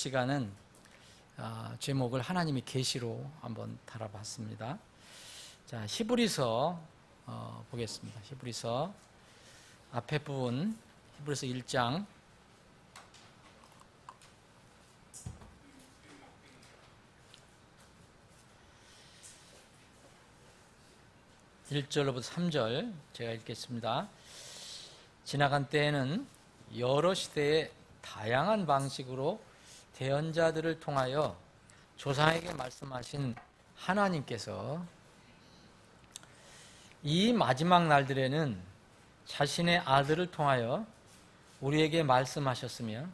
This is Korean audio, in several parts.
시간은 제목을 하나님의 계시로 한번 달아봤습니다. 자, 히브리서 보겠습니다. 히브리서 앞에 부분, 히브리서 1장 1절로부터 3절 제가 읽겠습니다. 지나간 때에는 여러 시대의 다양한 방식으로 대언자들을 통하여 조상에게 말씀하신 하나님께서 이 마지막 날들에는 자신의 아들을 통하여 우리에게 말씀하셨으며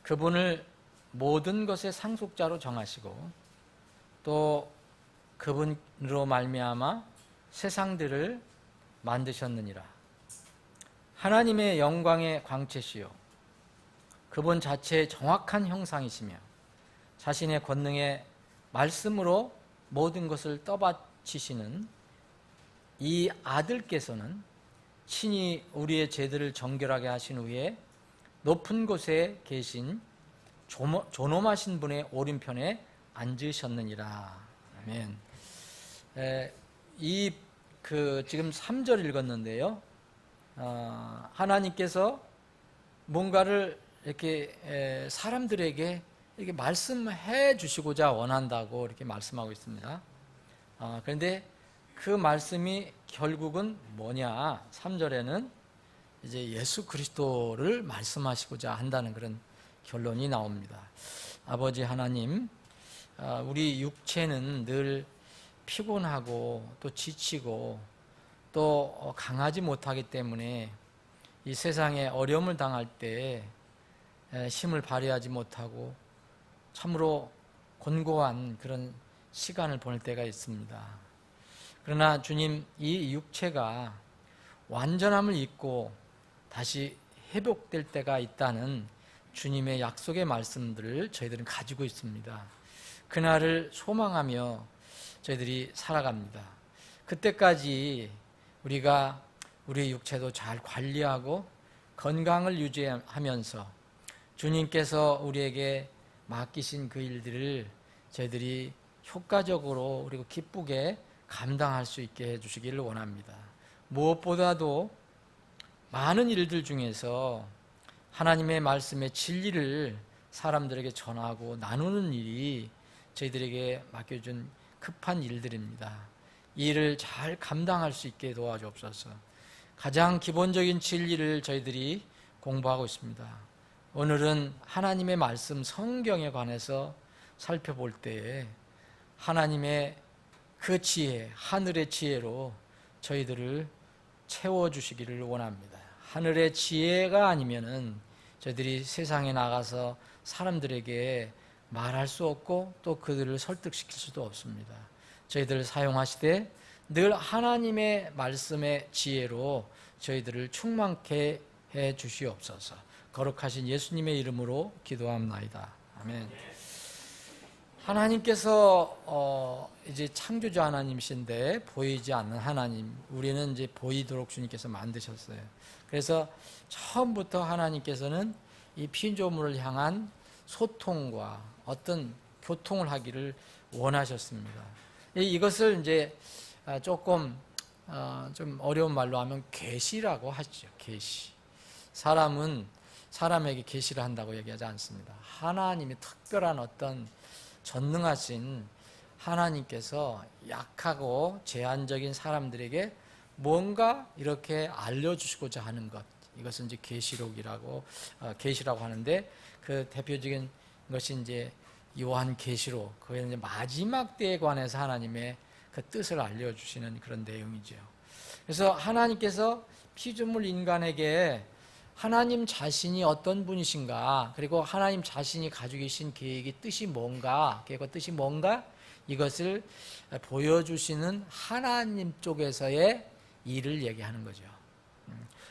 그분을 모든 것의 상속자로 정하시고 또 그분으로 말미암아 세상들을 만드셨느니라. 하나님의 영광의 광채시요 그분 자체의 정확한 형상이시며 자신의 권능의 말씀으로 모든 것을 떠받치시는 이 아들께서는 친히 우리의 죄들을 정결하게 하신 후에 높은 곳에 계신 존엄하신 분의 오른편에 앉으셨느니라. 아멘. 지금 3절 읽었는데요. 하나님께서 뭔가를 이렇게 사람들에게 이렇게 말씀해 주시고자 원한다고 이렇게 말씀하고 있습니다. 그런데 그 말씀이 결국은 뭐냐? 3절에는 이제 예수 그리스도를 말씀하시고자 한다는 그런 결론이 나옵니다. 아버지 하나님, 우리 육체는 늘 피곤하고 또 지치고 또 강하지 못하기 때문에 이 세상에 어려움을 당할 때 힘을 발휘하지 못하고 참으로 곤고한 그런 시간을 보낼 때가 있습니다. 그러나 주님, 이 육체가 완전함을 잊고 다시 회복될 때가 있다는 주님의 약속의 말씀들을 저희들은 가지고 있습니다. 그날을 소망하며 저희들이 살아갑니다. 그때까지 우리가 우리의 육체도 잘 관리하고 건강을 유지하면서 주님께서 우리에게 맡기신 그 일들을 저희들이 효과적으로 그리고 기쁘게 감당할 수 있게 해주시기를 원합니다. 무엇보다도 많은 일들 중에서 하나님의 말씀의 진리를 사람들에게 전하고 나누는 일이 저희들에게 맡겨준 급한 일들입니다. 이 일을 잘 감당할 수 있게 도와주옵소서. 가장 기본적인 진리를 저희들이 공부하고 있습니다. 오늘은 하나님의 말씀 성경에 관해서 살펴볼 때에 하나님의 그 지혜, 하늘의 지혜로 저희들을 채워주시기를 원합니다. 하늘의 지혜가 아니면은 저희들이 세상에 나가서 사람들에게 말할 수 없고 또 그들을 설득시킬 수도 없습니다. 저희들을 사용하시되 늘 하나님의 말씀의 지혜로 저희들을 충만케 해 주시옵소서. 거룩하신 예수님의 이름으로 기도합나이다. 아멘. 하나님께서 이제 창조주 하나님이신데 보이지 않는 하나님, 우리는 이제 보이도록 주님께서 만드셨어요. 그래서 처음부터 하나님께서는 이 피조물을 향한 소통과 어떤 교통을 하기를 원하셨습니다. 이것을 이제 조금 좀 어려운 말로 하면 계시라고 하시죠. 계시. 사람은 사람에게 계시를 한다고 얘기하지 않습니다. 하나님의 특별한 어떤 전능하신 하나님께서 약하고 제한적인 사람들에게 뭔가 이렇게 알려주시고자 하는 것, 이것은 이제 계시록이라고 계시라고 하는데 그 대표적인 것이 이제 요한계시록, 그게 이제 마지막 때에 관해서 하나님의 그 뜻을 알려주시는 그런 내용이죠. 그래서 하나님께서 피조물 인간에게 하나님 자신이 어떤 분이신가, 그리고 하나님 자신이 가지고 계신 계획이 뜻이 뭔가, 계획과 뜻이 뭔가, 이것을 보여주시는 하나님 쪽에서의 일을 얘기하는 거죠.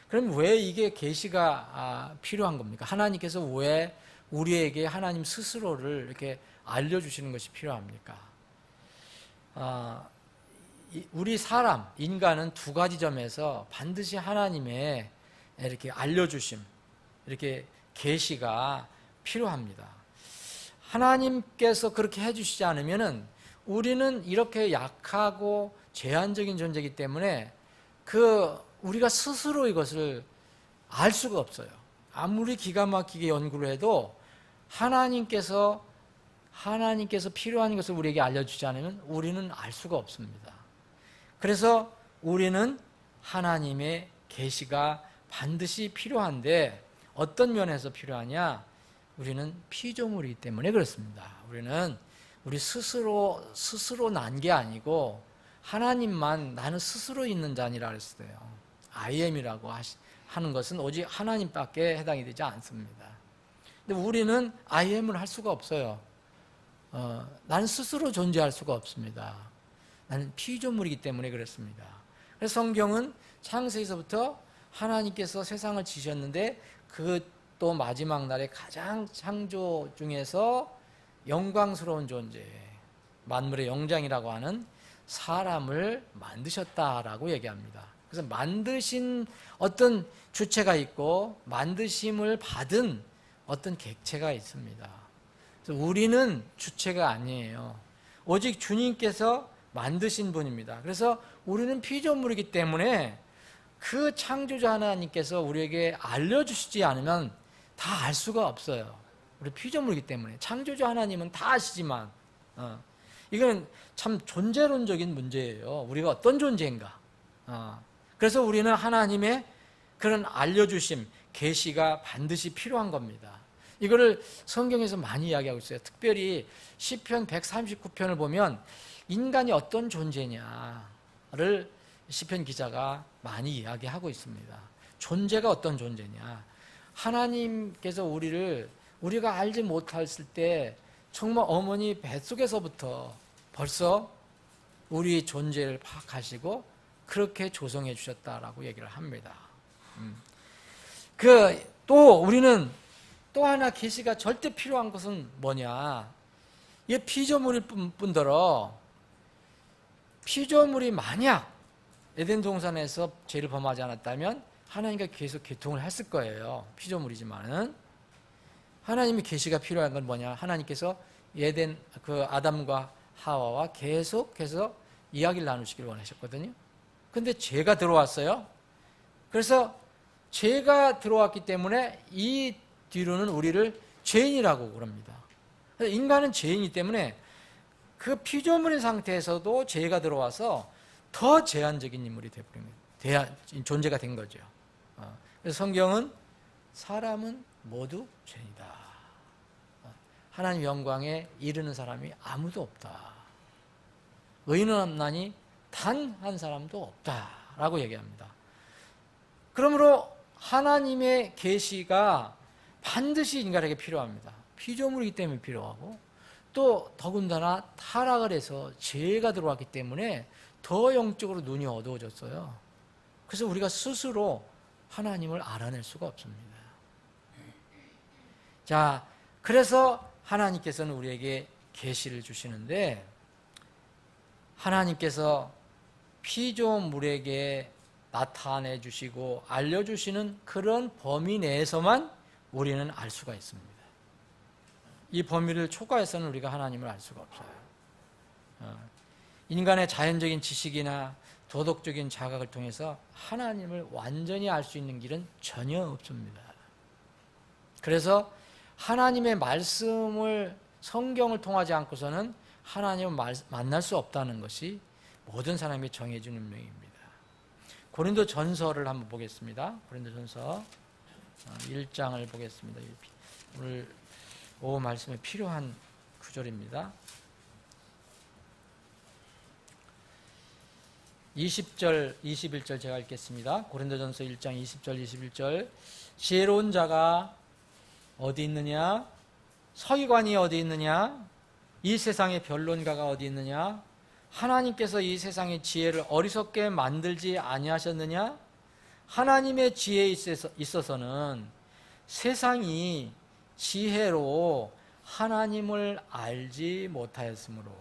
그럼 왜 이게 계시가 필요한 겁니까? 하나님께서 왜 우리에게 하나님 스스로를 이렇게 알려주시는 것이 필요합니까? 우리 사람, 인간은 두 가지 점에서 반드시 하나님의 이렇게 알려주심, 이렇게 계시가 필요합니다. 하나님께서 그렇게 해주시지 않으면은 우리는 이렇게 약하고 제한적인 존재이기 때문에 우리가 스스로 이것을 알 수가 없어요. 아무리 기가 막히게 연구를 해도 하나님께서 필요한 것을 우리에게 알려주지 않으면 우리는 알 수가 없습니다. 그래서 우리는 하나님의 계시가 반드시 필요한데 어떤 면에서 필요하냐? 우리는 피조물이기 때문에 그렇습니다. 우리는 우리 스스로 난 게 아니고 하나님만 나는 스스로 있는 자니라 그랬어요. I am이라고 하는 것은 오직 하나님밖에 해당이 되지 않습니다. 근데 우리는 I am을 할 수가 없어요. 나는 스스로 존재할 수가 없습니다. 나는 피조물이기 때문에 그렇습니다. 그래서 성경은 창세기서부터 하나님께서 세상을 지으셨는데 또 마지막 날에 가장 창조 중에서 영광스러운 존재, 만물의 영장이라고 하는 사람을 만드셨다라고 얘기합니다. 그래서 만드신 어떤 주체가 있고 만드심을 받은 어떤 객체가 있습니다. 그래서 우리는 주체가 아니에요. 오직 주님께서 만드신 분입니다. 그래서 우리는 피조물이기 때문에 그 창조자 하나님께서 우리에게 알려주시지 않으면 다 알 수가 없어요. 우리 피조물이기 때문에. 창조자 하나님은 다 아시지만 이건 참 존재론적인 문제예요. 우리가 어떤 존재인가. 그래서 우리는 하나님의 그런 알려주심, 계시가 반드시 필요한 겁니다. 이거를 성경에서 많이 이야기하고 있어요. 특별히 시편 139편을 보면 인간이 어떤 존재냐를 시편 기자가 많이 이야기하고 있습니다. 존재가 어떤 존재냐. 하나님께서 우리가 알지 못했을 때 정말 어머니 뱃속에서부터 벌써 우리 존재를 파악하시고 그렇게 조성해 주셨다라고 얘기를 합니다. 또 우리는 또 하나 계시가 절대 필요한 것은 뭐냐? 이게 피조물일 뿐더러 피조물이 만약 에덴 동산에서 죄를 범하지 않았다면 하나님과 계속 교통을 했을 거예요. 피조물이지만은 하나님의 계시가 필요한 건 뭐냐? 하나님께서 에덴 아담과 하와와 계속해서 이야기를 나누시길 원하셨거든요. 근데 죄가 들어왔어요. 그래서 죄가 들어왔기 때문에 이 뒤로는 우리를 죄인이라고 그럽니다. 인간은 죄인이기 때문에 그 피조물인 상태에서도 죄가 들어와서 더 제한적인 인물이 되어버립니다. 존재가 된 거죠. 그래서 성경은 사람은 모두 죄이다. 하나님 영광에 이르는 사람이 아무도 없다. 의인은 없나니 단 한 사람도 없다라고 얘기합니다. 그러므로 하나님의 계시가 반드시 인간에게 필요합니다. 피조물이기 때문에 필요하고 또 더군다나 타락을 해서 죄가 들어왔기 때문에 더 영적으로 눈이 어두워졌어요. 그래서 우리가 스스로 하나님을 알아낼 수가 없습니다. 자, 그래서 하나님께서는 우리에게 계시를 주시는데 하나님께서 피조물에게 나타내 주시고 알려주시는 그런 범위 내에서만 우리는 알 수가 있습니다. 이 범위를 초과해서는 우리가 하나님을 알 수가 없어요. 인간의 자연적인 지식이나 도덕적인 자각을 통해서 하나님을 완전히 알 수 있는 길은 전혀 없습니다. 그래서 하나님의 말씀을 성경을 통하지 않고서는 하나님을 만날 수 없다는 것이 모든 사람이 정해진 운명입니다. 고린도 전서를 한번 보겠습니다. 고린도 전서 1장을 보겠습니다. 오늘 오후 말씀에 필요한 구절입니다. 20절, 21절 제가 읽겠습니다. 고린도전서 1장 20절, 21절. 지혜로운 자가 어디 있느냐? 서기관이 어디 있느냐? 이 세상의 변론가가 어디 있느냐? 하나님께서 이 세상의 지혜를 어리석게 만들지 아니하셨느냐? 하나님의 지혜에 있어서는 세상이 지혜로 하나님을 알지 못하였으므로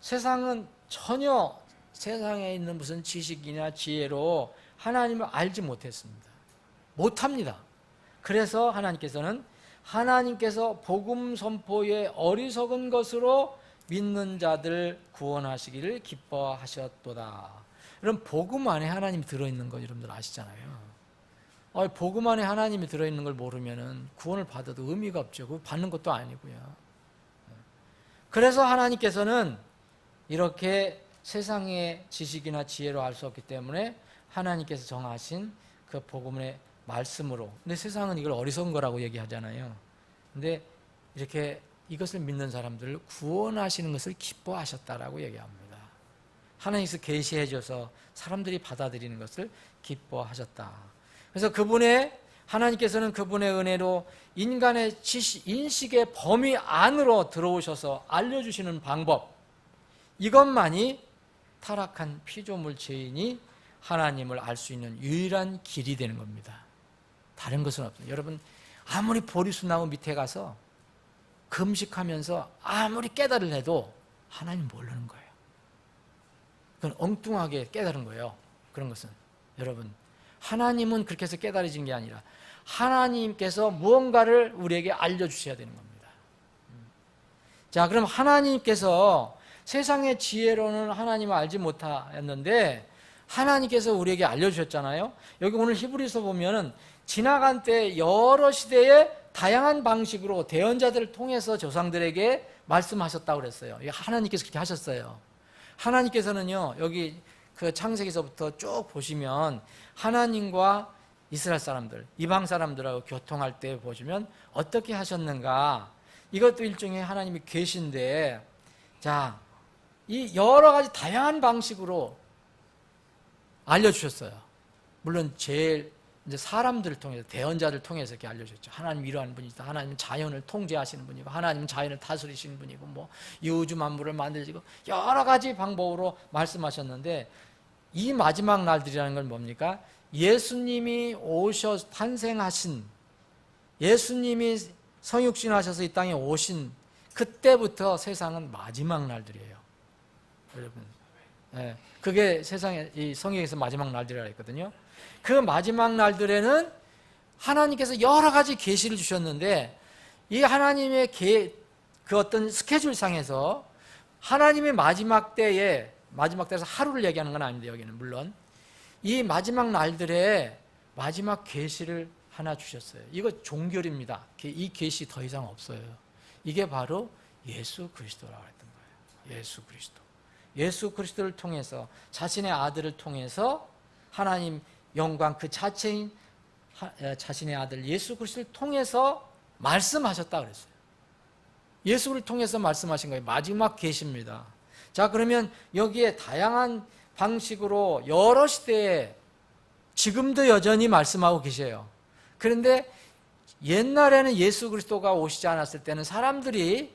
세상은 전혀 세상에 있는 무슨 지식이나 지혜로 하나님을 알지 못했습니다. 못합니다. 그래서 하나님께서는 하나님께서 복음 선포의 어리석은 것으로 믿는 자들 구원하시기를 기뻐하셨도다. 그럼 복음 안에 하나님이 들어있는 거 여러분들 아시잖아요. 복음 안에 하나님이 들어있는 걸 모르면은 구원을 받아도 의미가 없죠. 그거 받는 것도 아니고요. 그래서 하나님께서는 이렇게 세상의 지식이나 지혜로 알 수 없기 때문에 하나님께서 정하신 그 복음의 말씀으로, 근데 세상은 이걸 어리석은 거라고 얘기하잖아요. 근데 이렇게 이것을 믿는 사람들을 구원하시는 것을 기뻐하셨다라고 얘기합니다. 하나님께서 계시해 줘서 사람들이 받아들이는 것을 기뻐하셨다. 그래서 하나님께서는 그분의 은혜로 인간의 인식의 범위 안으로 들어오셔서 알려주시는 방법, 이것만이 타락한 피조물 죄인이 하나님을 알 수 있는 유일한 길이 되는 겁니다. 다른 것은 없어요. 여러분, 아무리 보리수나무 밑에 가서 금식하면서 아무리 깨달을 해도 하나님 모르는 거예요. 그건 엉뚱하게 깨달은 거예요. 그런 것은. 여러분, 하나님은 그렇게 해서 깨달아진 게 아니라 하나님께서 무언가를 우리에게 알려주셔야 되는 겁니다. 자, 그럼 하나님께서 세상의 지혜로는 하나님을 알지 못하였는데 하나님께서 우리에게 알려주셨잖아요. 여기 오늘 히브리서 보면은 지나간 때 여러 시대의 다양한 방식으로 대언자들을 통해서 조상들에게 말씀하셨다고 그랬어요. 하나님께서 그렇게 하셨어요. 하나님께서는요, 여기 그 창세기서부터 쭉 보시면 하나님과 이스라엘 사람들, 이방 사람들하고 교통할 때 보시면 어떻게 하셨는가, 이것도 일종의 하나님의 계시인데, 자, 이 여러 가지 다양한 방식으로 알려주셨어요. 물론 제일 이제 사람들을 통해서, 대언자를 통해서 이렇게 알려주셨죠. 하나님 이러한 분이다. 하나님은 자연을 통제하시는 분이고, 하나님은 자연을 다스리시는 분이고, 뭐 이 우주 만물을 만드시고, 여러 가지 방법으로 말씀하셨는데, 이 마지막 날들이라는 건 뭡니까? 예수님이 탄생하신, 예수님이 성육신하셔서 이 땅에 오신 그때부터 세상은 마지막 날들이에요. 여러분, 네, 그게 이 성경에서 마지막 날들이라 했거든요. 그 마지막 날들에는 하나님께서 여러 가지 계시를 주셨는데, 이 하나님의 그 어떤 스케줄상에서 하나님의 마지막 때에서 하루를 얘기하는 건 아닌데, 여기는 물론 이 마지막 날들에 마지막 계시를 하나 주셨어요. 이거 종결입니다. 이 계시 더 이상 없어요. 이게 바로 예수 그리스도라고 했던 거예요. 예수 그리스도. 예수 그리스도를 통해서, 자신의 아들을 통해서 하나님 영광 그 자체인 자신의 아들 예수 그리스도를 통해서 말씀하셨다 그랬어요. 예수를 통해서 말씀하신 거예요. 마지막 계시입니다. 자, 그러면 여기에 다양한 방식으로 여러 시대에 지금도 여전히 말씀하고 계세요. 그런데 옛날에는 예수 그리스도가 오시지 않았을 때는 사람들이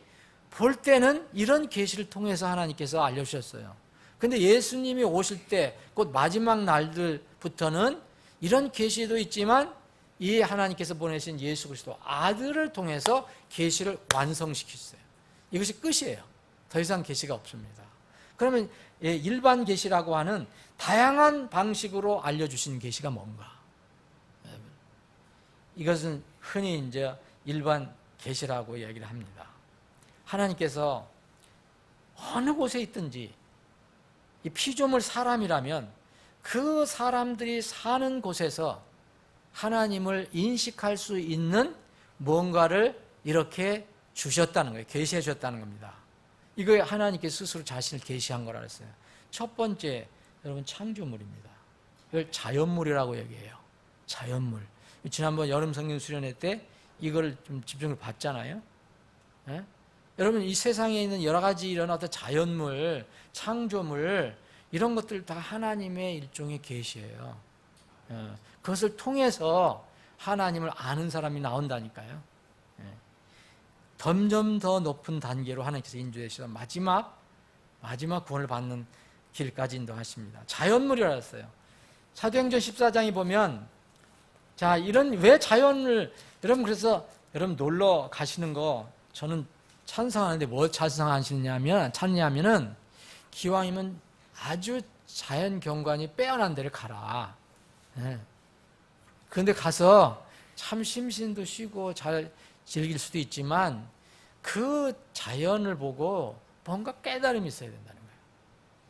볼 때는 이런 계시를 통해서 하나님께서 알려주셨어요. 그런데 예수님이 오실 때, 곧 마지막 날들부터는 이런 계시도 있지만 이 하나님께서 보내신 예수 그리스도 아들을 통해서 계시를 완성시켰어요. 이것이 끝이에요. 더 이상 계시가 없습니다. 그러면 일반 계시라고 하는 다양한 방식으로 알려주신 계시가 뭔가? 이것은 흔히 이제 일반 계시라고 얘기를 합니다. 하나님께서 어느 곳에 있든지 이 피조물 사람이라면 그 사람들이 사는 곳에서 하나님을 인식할 수 있는 무언가를 이렇게 주셨다는 거예요. 계시해 주셨다는 겁니다. 이거 하나님께 스스로 자신을 계시한 거라 그랬어요. 첫 번째, 여러분, 창조물입니다. 이걸 자연물이라고 얘기해요. 자연물. 지난번 여름 성경 수련회 때 이걸 좀 집중을 봤잖아요. 예? 여러분, 이 세상에 있는 여러 가지 이런 어떤 자연물, 창조물, 이런 것들 다 하나님의 일종의 계시예요. 그것을 통해서 하나님을 아는 사람이 나온다니까요. 점점 더 높은 단계로 하나님께서 인도하셔서 마지막 구원을 받는 길까지 인도하십니다. 자연물이라 했어요. 사도행전 14장에 보면, 자, 왜 자연을, 여러분, 그래서 여러분 놀러 가시는 거 저는 찬성하는데, 뭐 찬성하시냐면은 기왕이면 아주 자연 경관이 빼어난 데를 가라. 그런데 가서 참 심신도 쉬고 즐길 수도 있지만 그 자연을 보고 뭔가 깨달음이 있어야 된다는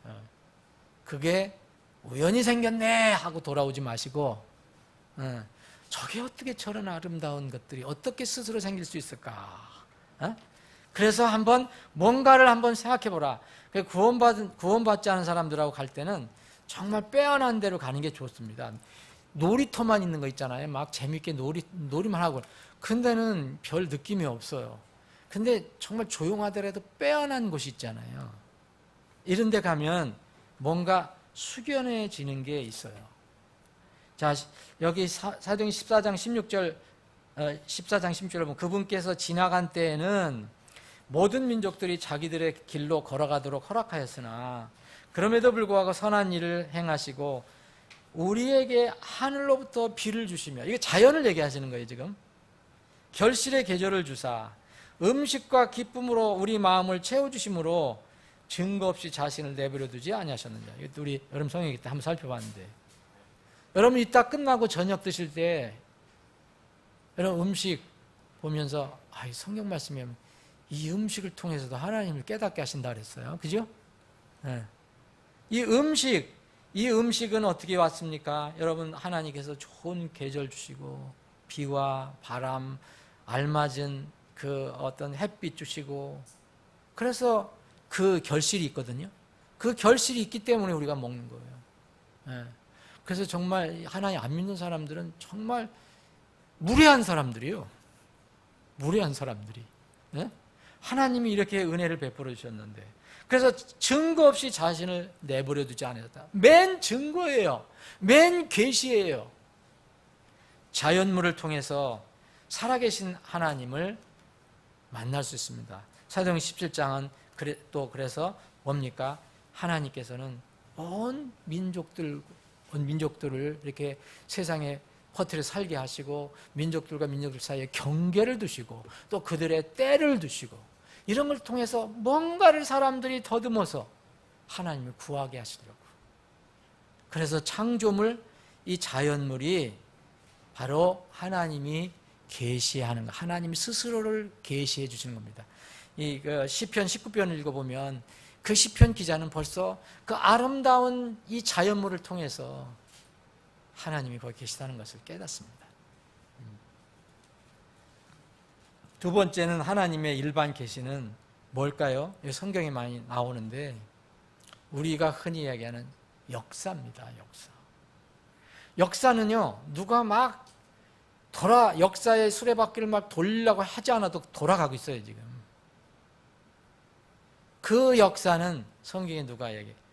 거예요. 그게 우연히 생겼네 하고 돌아오지 마시고 저게 어떻게 저런 아름다운 것들이 어떻게 스스로 생길 수 있을까? 그래서 한번 뭔가를 한번 생각해 보라. 구원받지 않은 사람들하고 갈 때는 정말 빼어난 데로 가는 게 좋습니다. 놀이터만 있는 거 있잖아요. 막 재밌게 놀이만 하고. 근데는 별 느낌이 없어요. 근데 정말 조용하더라도 빼어난 곳이 있잖아요. 이런 데 가면 뭔가 숙연해지는 게 있어요. 자, 여기 사도행 14장 16절을 보면 그분께서 지나간 때에는 모든 민족들이 자기들의 길로 걸어가도록 허락하였으나 그럼에도 불구하고 선한 일을 행하시고 우리에게 하늘로부터 비를 주시며, 이게 자연을 얘기하시는 거예요. 지금 결실의 계절을 주사 음식과 기쁨으로 우리 마음을 채워주심으로 증거 없이 자신을 내버려 두지 아니하셨느냐. 이것도 우리 여러분 성경에 한번 살펴봤는데, 여러분 이따 끝나고 저녁 드실 때 여러분 음식 보면서 성경 말씀에 이 음식을 통해서도 하나님을 깨닫게 하신다 그랬어요. 그죠? 네. 이 음식은 어떻게 왔습니까? 여러분, 하나님께서 좋은 계절 주시고 비와 바람, 알맞은 그 어떤 햇빛 주시고, 그래서 그 결실이 있거든요. 그 결실이 있기 때문에 우리가 먹는 거예요. 네. 그래서 정말 하나님 안 믿는 사람들은 정말 무례한 사람들이에요. 무례한 사람들이. 네? 하나님이 이렇게 은혜를 베풀어 주셨는데, 그래서 증거 없이 자신을 내버려 두지 않았다. 맨 증거예요. 맨 계시예요. 자연물을 통해서 살아계신 하나님을 만날 수 있습니다. 사도행 17장은 그래서 뭡니까? 하나님께서는 온 민족들을 이렇게 세상에 퍼뜨려 살게 하시고 민족들과 민족들 사이에 경계를 두시고 또 그들의 때를 두시고, 이런 걸 통해서 뭔가를 사람들이 더듬어서 하나님을 구하게 하시려고. 그래서 창조물, 이 자연물이 바로 하나님이 계시하는 거, 하나님 스스로를 계시해 주시는 겁니다. 이 시편 19편을 읽어보면 그 시편 기자는 벌써 그 아름다운 이 자연물을 통해서 하나님이 거기 계시다는 것을 깨닫습니다. 두 번째는 하나님의 일반 계시는 뭘까요? 성경에 많이 나오는데 우리가 흔히 이야기하는 역사입니다. 역사는요, 누가 막 역사의 수레바퀴를 막 돌리려고 하지 않아도 돌아가고 있어요. 지금 그 역사는 성경에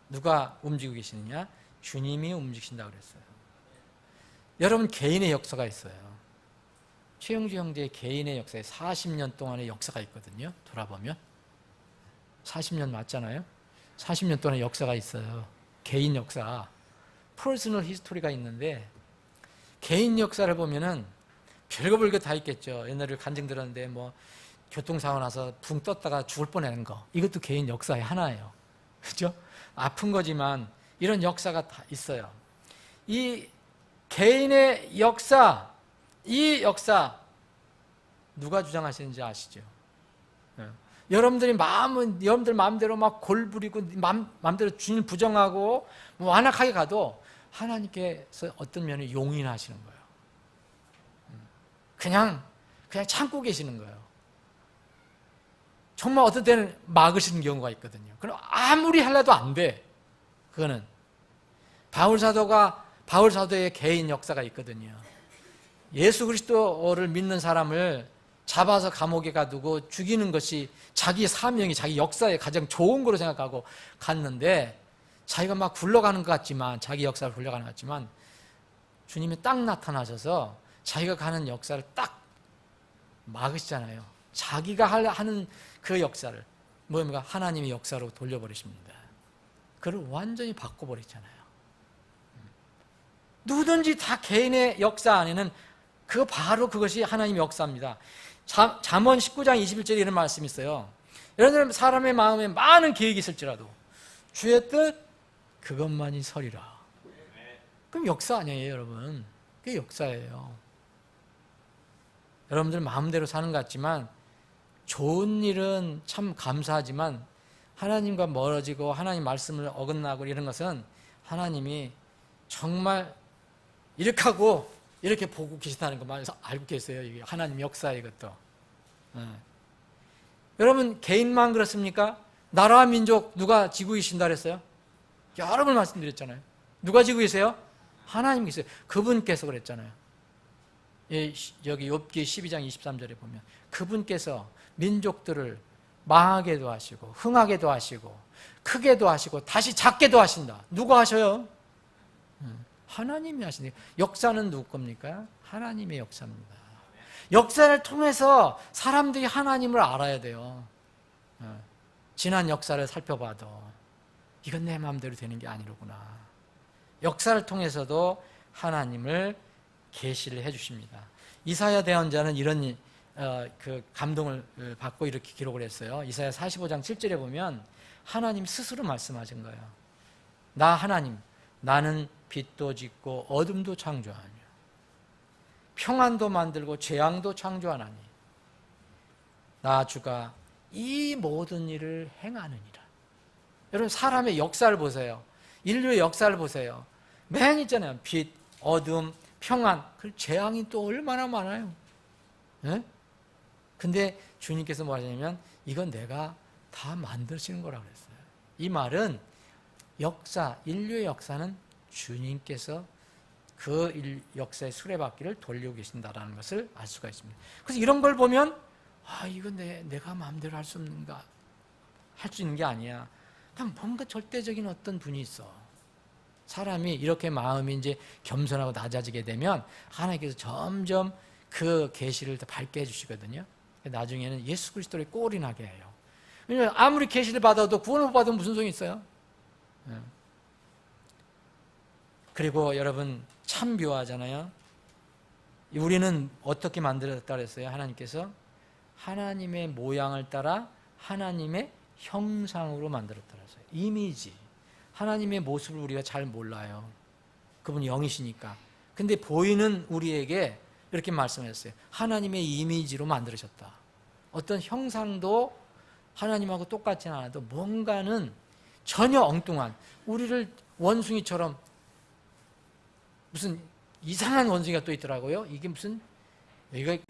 누가 움직이고 계시느냐? 주님이 움직이신다고 그랬어요. 여러분, 개인의 역사가 있어요. 최영주 형제의 개인의 역사에 40년 동안의 역사가 있거든요. 돌아보면 40년 맞잖아요. 40년 동안의 역사가 있어요. 개인 역사, 퍼스널 히스토리가 있는데, 개인 역사를 보면은 별거 별거 다 있겠죠. 옛날에 간증 들었는데 교통사고 나서 붕 떴다가 죽을 뻔하는 거, 이것도 개인 역사의 하나예요. 그렇죠? 아픈 거지만 이런 역사가 다 있어요. 이 개인의 역사, 이 역사 누가 주장하시는지 아시죠? 여러분들 마음대로 막 골부리고 마음대로 주님 부정하고 완악하게 가도 하나님께서 어떤 면에 용인하시는 거예요. 그냥 참고 계시는 거예요. 정말 어떤 때는 막으시는 경우가 있거든요. 그럼 아무리 하려도 안 돼. 그거는 바울 사도의 개인 역사가 있거든요. 예수 그리스도를 믿는 사람을 잡아서 감옥에 가두고 죽이는 것이 자기 사명이, 자기 역사에 가장 좋은 거로 생각하고 갔는데, 자기가 막 굴러가는 것 같지만, 자기 역사를 굴러가는 것 같지만 주님이 딱 나타나셔서 자기가 가는 역사를 딱 막으시잖아요. 자기가 하는 그 역사를 뭡니까? 하나님의 역사로 돌려버리십니다. 그걸 완전히 바꿔버리잖아요. 누구든지 다 개인의 역사 안에는 바로 그것이 하나님의 역사입니다. 잠언 19장 21절에 이런 말씀이 있어요. 여러분, 사람의 마음에 많은 계획이 있을지라도 주의 뜻 그것만이 서리라. 그럼 역사 아니에요, 여러분? 그게 역사예요. 여러분들 마음대로 사는 것 같지만 좋은 일은 참 감사하지만 하나님과 멀어지고 하나님 말씀을 어긋나고 이런 것은 하나님이 정말 이렇게 하고 이렇게 보고 계시다는 것만 알고 계세요. 이게 하나님 역사에 이것도. 여러분 개인만 그렇습니까? 나라와 민족 누가 지고 계신다 그랬어요? 여러 번 말씀드렸잖아요. 누가 지고 계세요? 하나님 계세요. 그분께서 그랬잖아요. 여기 욥기 12장 23절에 보면 그분께서 민족들을 망하게도 하시고 흥하게도 하시고 크게도 하시고 다시 작게도 하신다. 누가 하셔요? 하나님이 하시네요. 역사는 누구 겁니까? 하나님의 역사입니다. 역사를 통해서 사람들이 하나님을 알아야 돼요. 지난 역사를 살펴봐도 이건 내 마음대로 되는 게 아니로구나. 역사를 통해서도 하나님을 계시를 해주십니다. 이사야 대언자는 이런 그 감동을 받고 이렇게 기록을 했어요. 이사야 45장 7절에 보면 하나님 스스로 말씀하신 거예요. 나 하나님, 나는 빛도 짓고 어둠도 창조하며 평안도 만들고 재앙도 창조하나니 나 주가 이 모든 일을 행하느니라. 여러분 사람의 역사를 보세요. 인류의 역사를 보세요. 맨 있잖아요. 빛, 어둠, 평안, 그 재앙이 또 얼마나 많아요. 네? 근데 주님께서 뭐 하시냐면 이건 내가 다 만드시는 거라고 그랬어요. 이 말은 역사, 인류의 역사는 주님께서 그 역사의 수레바퀴를 돌리고 계신다는 것을 알 수가 있습니다. 그래서 이런 걸 보면 이건 내가 마음대로 할 수 없는가, 할 수 있는 게 아니야. 그냥 뭔가 절대적인 어떤 분이 있어. 사람이 이렇게 마음이 이제 겸손하고 낮아지게 되면 하나님께서 점점 그 계시를 더 밝게 해주시거든요. 나중에는 예수 그리스도를 꼴이 나게 해요. 왜냐하면 아무리 계시를 받아도 구원을 못 받으면 무슨 소용이 있어요? 그리고 여러분 참 묘하잖아요. 우리는 어떻게 만들었다 그랬어요? 하나님께서 하나님의 모양을 따라 하나님의 형상으로 만들었다 그랬어요. 이미지. 하나님의 모습을 우리가 잘 몰라요. 그분이 영이시니까. 근데 보이는 우리에게 이렇게 말씀하셨어요. 하나님의 이미지로 만들으셨다. 어떤 형상도 하나님하고 똑같지 않아도 뭔가는 전혀 엉뚱한, 우리를 원숭이처럼 무슨 이상한 원숭이가 또 있더라고요. 이게 무슨 이게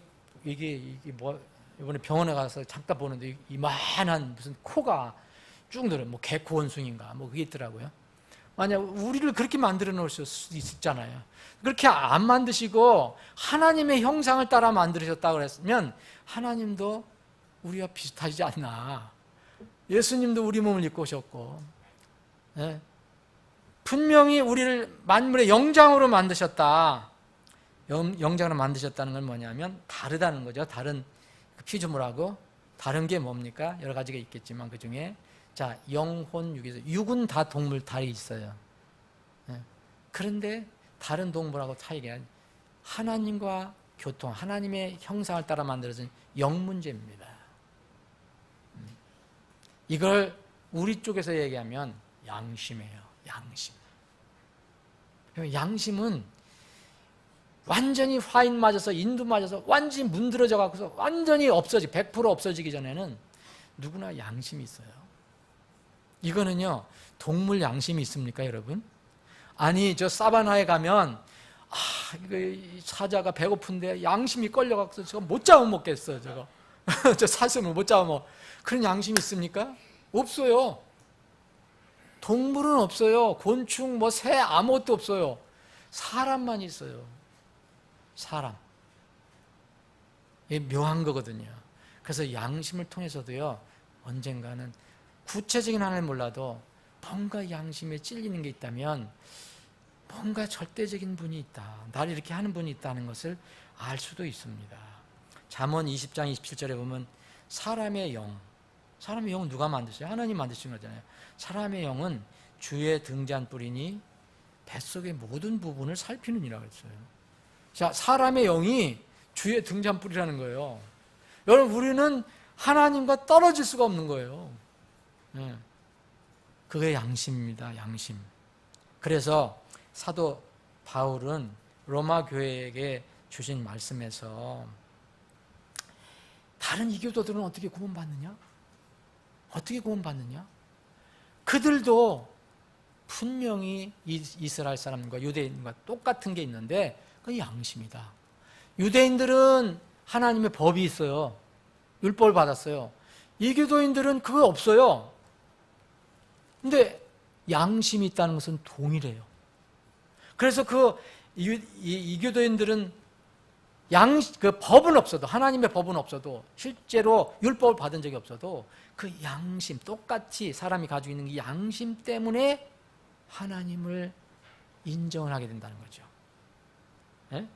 뭐 이번에 병원에 가서 잠깐 보는데 이만한 무슨 코가 쭉 늘어요. 뭐 개코 원숭이인가 뭐 그게 있더라고요. 만약 우리를 그렇게 만들어 놓으실 수도 있잖아요. 그렇게 안 만드시고 하나님의 형상을 따라 만드셨다고 그랬으면 하나님도 우리와 비슷하지 않나. 예수님도 우리 몸을 입고 오셨고, 네. 분명히 우리를 만물의 영장으로 만드셨다. 영장으로 만드셨다는 건 뭐냐면 다르다는 거죠. 다른 피조물하고 다른 게 뭡니까? 여러 가지가 있겠지만 그 중에 자 영혼, 육은 다 동물 다리 있어요. 네. 그런데 다른 동물하고 차이가 하나님과 교통, 하나님의 형상을 따라 만들어진 영 문제입니다. 이걸 우리 쪽에서 얘기하면 양심이에요. 양심. 양심은 완전히 화인 맞아서 인두 맞아서 완전히 문드러져 갖고서 완전히 100% 없어지기 전에는 누구나 양심이 있어요. 이거는요 동물 양심이 있습니까 여러분? 아니 저 사바나에 가면 이거 사자가 배고픈데 양심이 걸려갖고 저거 못 잡아먹겠어 저거 저 사슴을 못 잡아먹어. 그런 양심이 있습니까? 없어요. 동물은 없어요. 곤충, 새 아무것도 없어요. 사람만 있어요. 사람. 이게 묘한 거거든요. 그래서 양심을 통해서도요 언젠가는 구체적인 하나를 몰라도 뭔가 양심에 찔리는 게 있다면 뭔가 절대적인 분이 있다. 나를 이렇게 하는 분이 있다는 것을 알 수도 있습니다. 잠언 20장 27절에 보면 사람의 영은 누가 만드셨어요? 하나님 만드신 거잖아요. 사람의 영은 주의 등잔불이니 뱃속의 모든 부분을 살피느니라 그랬어요. 자, 사람의 영이 주의 등잔불이라는 거예요. 여러분 우리는 하나님과 떨어질 수가 없는 거예요. 그게 양심입니다. 양심. 그래서 사도 바울은 로마 교회에게 주신 말씀에서 다른 이교도들은 어떻게 구원받느냐? 어떻게 구원받느냐? 그들도 분명히 이스라엘 사람과 유대인과 똑같은 게 있는데 그건 양심이다. 유대인들은 하나님의 법이 있어요. 율법을 받았어요. 이교도인들은 그거 없어요. 근데 양심이 있다는 것은 동일해요. 그래서 이교도인들은 그 법은 없어도, 하나님의 법은 없어도, 실제로 율법을 받은 적이 없어도 그 양심, 똑같이 사람이 가지고 있는 이 양심 때문에 하나님을 인정을 하게 된다는 거죠. 네?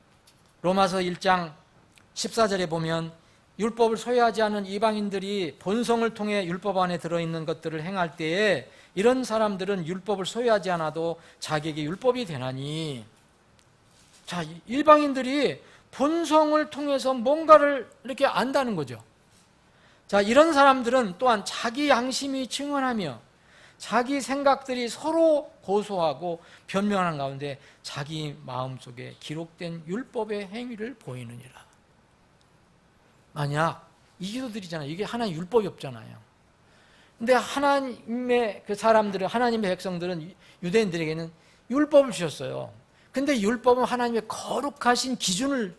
로마서 1장 14절에 보면 율법을 소유하지 않은 이방인들이 본성을 통해 율법 안에 들어있는 것들을 행할 때에 이런 사람들은 율법을 소유하지 않아도 자기에게 율법이 되나니, 자, 일방인들이 본성을 통해서 뭔가를 이렇게 안다는 거죠. 자, 이런 사람들은 또한 자기 양심이 증언하며 자기 생각들이 서로 고소하고 변명하는 가운데 자기 마음속에 기록된 율법의 행위를 보이느니라. 만약 이교도들이잖아요. 이게 하나의 율법이 없잖아요. 근데 하나님의 그 사람들은, 하나님의 백성들은, 유대인들에게는 율법을 주셨어요. 근데 율법은 하나님의 거룩하신 기준을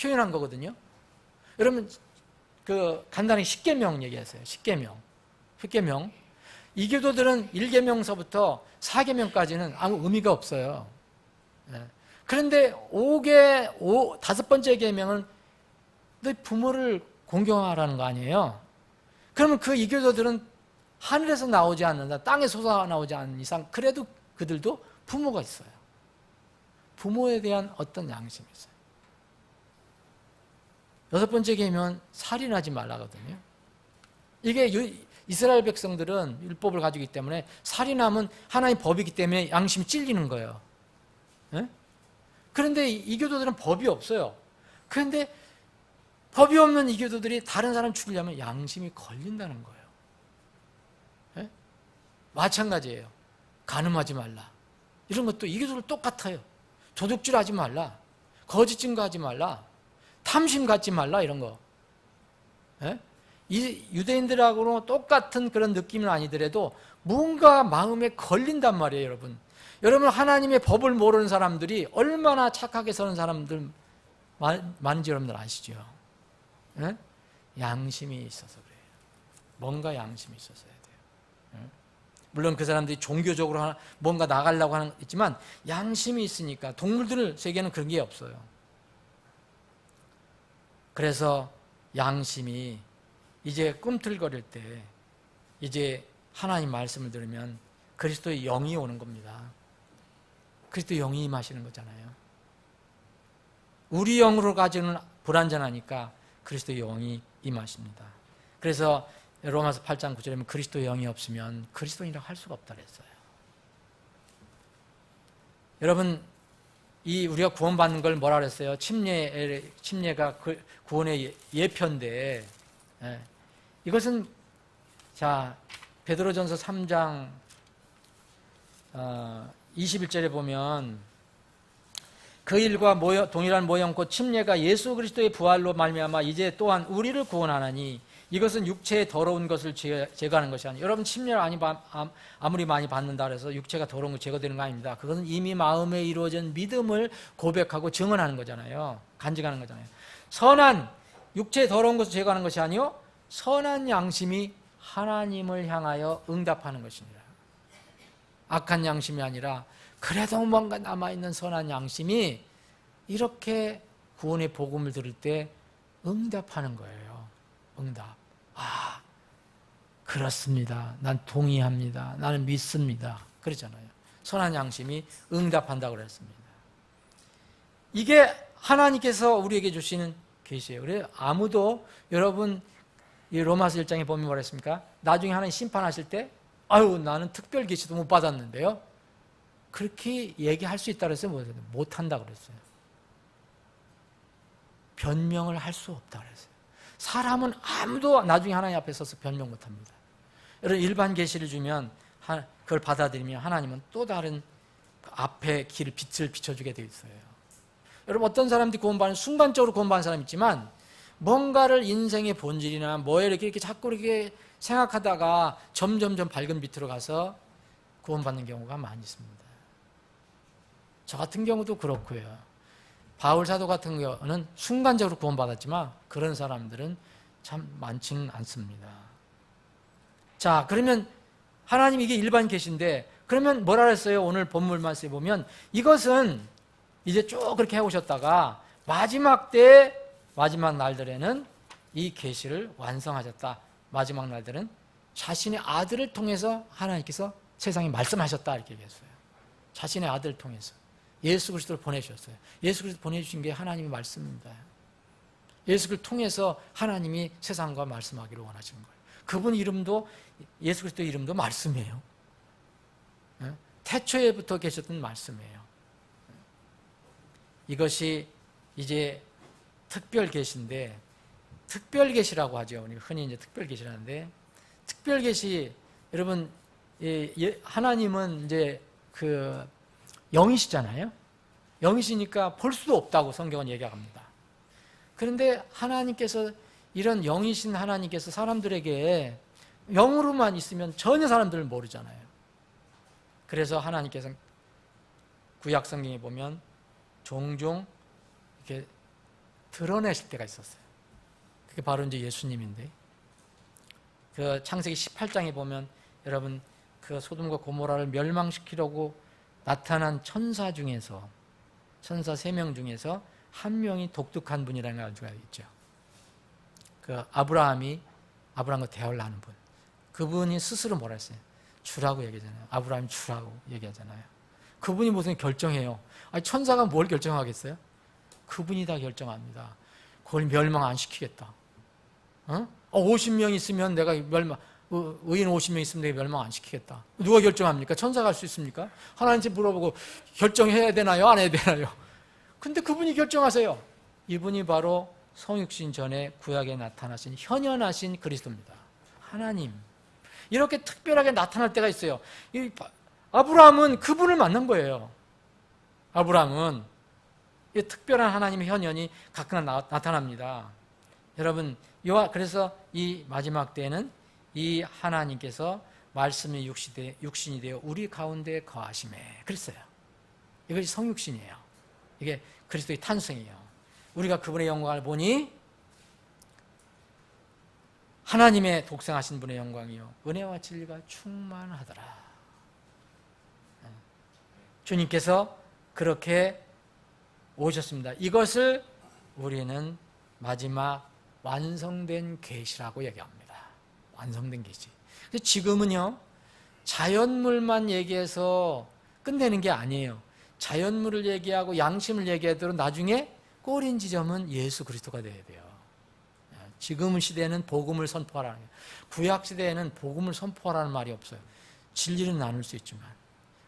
표현한 거거든요. 여러분, 간단히 십계명 얘기하세요. 십계명. 이교도들은 1계명서부터 4계명까지는 아무 의미가 없어요. 그런데 다섯 번째 계명은 너 부모를 공경하라는 거 아니에요? 그러면 그 이교도들은 하늘에서 나오지 않는다, 땅에서 솟아나오지 않는 이상 그래도 그들도 부모가 있어요. 부모에 대한 어떤 양심이 있어요. 여섯 번째 계명은 살인하지 말라거든요. 이게 이스라엘 백성들은 율법을 가지고 있기 때문에 살인하면 하나님의 법이기 때문에 양심이 찔리는 거예요. 그런데 이교도들은 법이 없어요. 그런데 법이 없는 이교도들이 다른 사람 죽이려면 양심이 걸린다는 거예요. 마찬가지예요. 간음하지 말라. 이런 것도 이교도들 똑같아요. 도둑질하지 말라. 거짓 증거하지 말라. 탐심 갖지 말라. 이런 거. 이 유대인들하고는 똑같은 그런 느낌은 아니더라도 뭔가 마음에 걸린단 말이에요, 여러분. 여러분, 하나님의 법을 모르는 사람들이 얼마나 착하게 사는 사람들 많은지 여러분들 아시죠? 양심이 있어서 그래요. 뭔가 양심이 있어서야 돼요. 물론 그 사람들이 종교적으로 뭔가 나가려고 하는 있지만 양심이 있으니까. 동물들 세계는 그런 게 없어요. 그래서 양심이 이제 꿈틀거릴 때 이제 하나님 말씀을 들으면 그리스도의 영이 오는 겁니다. 그리스도의 영이 임하시는 거잖아요. 우리 영으로 가지는 불완전하니까 그리스도의 영이 임하십니다. 그래서 로마서 8장 9절에 보면 그리스도의 영이 없으면 그리스도인이라고 할 수가 없다 그랬어요. 여러분, 우리가 구원받는 걸 뭐라 그랬어요? 침례가 구원의 예표인데, 이것은, 자, 베드로전서 3장 21절에 보면 그 일과 동일한 모형 곧 침례가 예수 그리스도의 부활로 말미암아 이제 또한 우리를 구원하나니 이것은 육체의 더러운 것을 제거하는 것이 아니에요. 여러분, 침례를 아무리 많이 받는다 그래서 육체가 더러운 거 제거되는 거 아닙니다. 그것은 이미 마음에 이루어진 믿음을 고백하고 증언하는 거잖아요. 간직하는 거잖아요. 육체의 더러운 것을 제거하는 것이 아니요 선한 양심이 하나님을 향하여 응답하는 것입니다. 악한 양심이 아니라 그래도 뭔가 남아있는 선한 양심이 이렇게 구원의 복음을 들을 때 응답하는 거예요. 응답. 그렇습니다. 난 동의합니다. 나는 믿습니다. 그러잖아요. 선한 양심이 응답한다고 그랬습니다. 이게 하나님께서 우리에게 주시는 계시예요. 그래서 아무도, 여러분, 이 로마서 1장에 보면 뭐라 했습니까? 나중에 하나님 심판하실 때 나는 특별 계시도 못 받았는데요. 그렇게 얘기할 수 있다 그랬어요? 못한다 그랬어요. 변명을 할 수 없다 그랬어요. 사람은 아무도 나중에 하나님 앞에 서서 변명 못합니다. 여러분, 일반 계시를 주면 그걸 받아들이면 하나님은 또 다른 앞에 빛을 비춰주게 되어 있어요. 여러분, 어떤 사람들이 순간적으로 구원받는 사람이 있지만 뭔가를 인생의 본질이나 뭐에 이렇게 자꾸 이렇게 생각하다가 점점점 밝은 빛으로 가서 구원받는 경우가 많이 있습니다. 저 같은 경우도 그렇고요. 바울 사도 같은 경우는 순간적으로 구원받았지만 그런 사람들은 참 많지는 않습니다. 자, 그러면 하나님 이게 일반 계시인데 그러면 뭐라 그랬어요? 오늘 본문 말씀에 보면 이것은 이제 쭉 그렇게 해오셨다가 마지막 때 마지막 날들에는 이 계시를 완성하셨다. 마지막 날들은 자신의 아들을 통해서 하나님께서 세상에 말씀하셨다 이렇게 얘기했어요. 자신의 아들을 통해서 예수 그리스도를 보내주셨어요. 예수 그리스도 보내주신 게 하나님의 말씀입니다. 예수 그리스도를 통해서 하나님이 세상과 말씀하기를 원하시는 거예요. 그분 이름도 예수 그리스도 이름도 말씀이에요. 태초에부터 계셨던 말씀이에요. 이것이 이제 특별 계시인데 특별 계시라고 하죠. 우리 흔히 이제 특별 계시라는데 특별 계시 여러분 하나님은 이제 그 영이시잖아요. 영이시니까 볼 수도 없다고 성경은 얘기합니다. 그런데 하나님께서 이런 영이신 하나님께서 사람들에게 영으로만 있으면 전혀 사람들을 모르잖아요. 그래서 하나님께서 구약 성경에 보면 종종 이렇게 드러내실 때가 있었어요. 그게 바로 이제 예수님인데 그 창세기 18장에 보면 여러분 그 소돔과 고모라를 멸망시키려고 나타난 천사 중에서 천사 3명 중에서 한 명이 독특한 분이라는 걸 알수가 있죠. 그 아브라함과 대화를 하는 분. 그분이 스스로 뭐라 했어요? 주라고 얘기하잖아요. 아브라함이 주라고 얘기하잖아요. 그분이 무슨 결정해요? 아니, 천사가 뭘 결정하겠어요? 그분이 다 결정합니다. 그걸 멸망 안 시키겠다. 50명 있으면 내가 의인 50명 있으면 내가 멸망 안 시키겠다. 누가 결정합니까? 천사가 할 수 있습니까? 하나님께 물어보고 결정해야 되나요? 안 해야 되나요? 근데 그분이 결정하세요. 이분이 바로 성육신 전에 구약에 나타나신 현현하신 그리스도입니다. 하나님. 이렇게 특별하게 나타날 때가 있어요. 아브라함은 그분을 만난 거예요. 아브라함은 이 특별한 하나님의 현현이 가끔 나타납니다. 여러분, 그래서 이 마지막 때에는 이 하나님께서 말씀이 육신이 되어 우리 가운데 거하심에 그랬어요. 이것이 성육신이에요. 이게 그리스도의 탄생이에요. 우리가 그분의 영광을 보니 하나님의 독생하신 분의 영광이요 은혜와 진리가 충만하더라. 주님께서 그렇게 오셨습니다. 이것을 우리는 마지막 완성된 계시라고 얘기합니다. 완성된 계시. 지금은요 자연물만 얘기해서 끝내는 게 아니에요. 자연물을 얘기하고 양심을 얘기하도록 나중에 꼬린 지점은 예수 그리스도가 돼야 돼요. 지금 시대에는 복음을 선포하라는 거예요. 구약 시대에는 복음을 선포하라는 말이 없어요. 진리는 나눌 수 있지만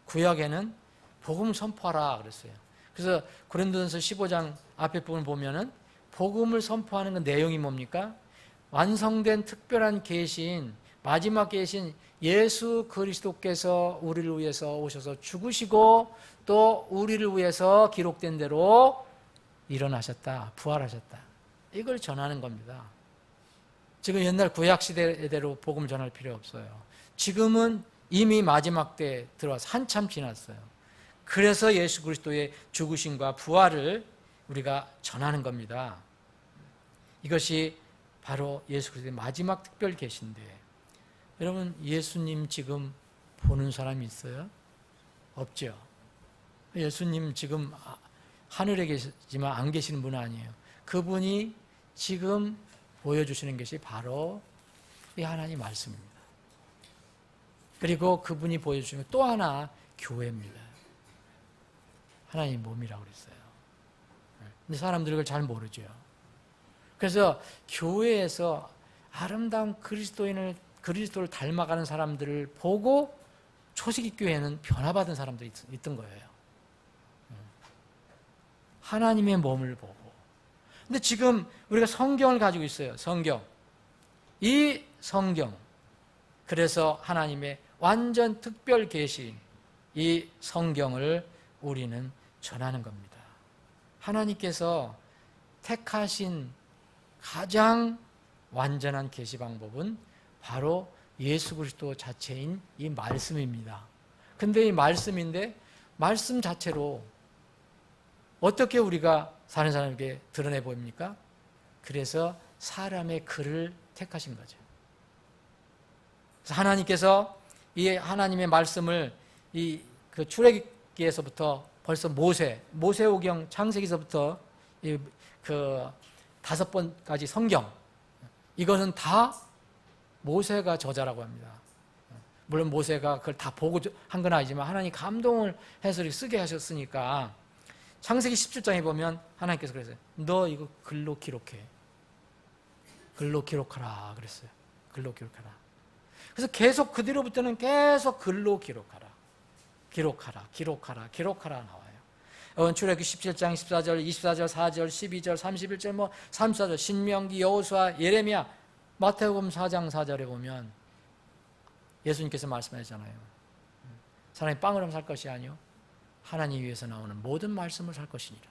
구약에는 복음을 선포하라 그랬어요. 그래서 고린도전서 15장 앞에 부분을 보면은 복음을 선포하는 그 내용이 뭡니까? 완성된 특별한 계시인 마지막 계신 예수 그리스도께서 우리를 위해서 오셔서 죽으시고 또 우리를 위해서 기록된 대로 일어나셨다, 부활하셨다. 이걸 전하는 겁니다. 지금 옛날 구약 시대대로 복음 전할 필요 없어요. 지금은 이미 마지막 때에 들어와서 한참 지났어요. 그래서 예수 그리스도의 죽으심과 부활을 우리가 전하는 겁니다. 이것이 바로 예수 그리스도의 마지막 특별 계시인데 여러분 예수님 지금 보는 사람이 있어요? 없죠. 예수님 지금 하늘에 계시지만 안 계시는 분은 아니에요. 그분이 지금 보여주시는 것이 바로 이 하나님 말씀입니다. 그리고 그분이 보여주시는 또 하나 교회입니다. 하나님 몸이라고 그랬어요. 근데 사람들이 그걸 잘 모르죠. 그래서 교회에서 아름다운 그리스도를 닮아가는 사람들을 보고 초시기 교회는 변화받은 사람들이 있던 거예요. 하나님의 몸을 보고. 근데 지금 우리가 성경을 가지고 있어요. 성경. 이 성경. 그래서 하나님의 완전 특별 계시인 이 성경을 우리는 전하는 겁니다. 하나님께서 택하신 가장 완전한 계시 방법은 바로 예수 그리스도 자체인 이 말씀입니다. 근데 이 말씀인데 말씀 자체로 어떻게 우리가 사는 사람에게 드러내 보입니까? 그래서 사람의 글을 택하신 거죠. 그래서 하나님께서 이 하나님의 말씀을 그 출애굽기에서부터 벌써 모세오경 창세기서부터 그 5번까지 성경, 이거는 다 모세가 저자라고 합니다. 물론 모세가 그걸 다 보고 한 건 아니지만 하나님 감동을 해서 쓰게 하셨으니까 창세기 17장에 보면 하나님께서 그랬어요. 너 이거 글로 기록해. 글로 기록하라 그랬어요. 글로 기록하라. 그래서 계속 그 뒤로부터는 계속 글로 기록하라. 기록하라 나와요. 출애굽기 17장 14절, 24절, 4절, 12절, 31절, 34절, 신명기, 여호수아, 예레미야, 마태복음 4장 4절에 보면 예수님께서 말씀하셨잖아요. 사람이 빵으로 살 것이 아니요 하나님 위에서 나오는 모든 말씀을 살 것이니라.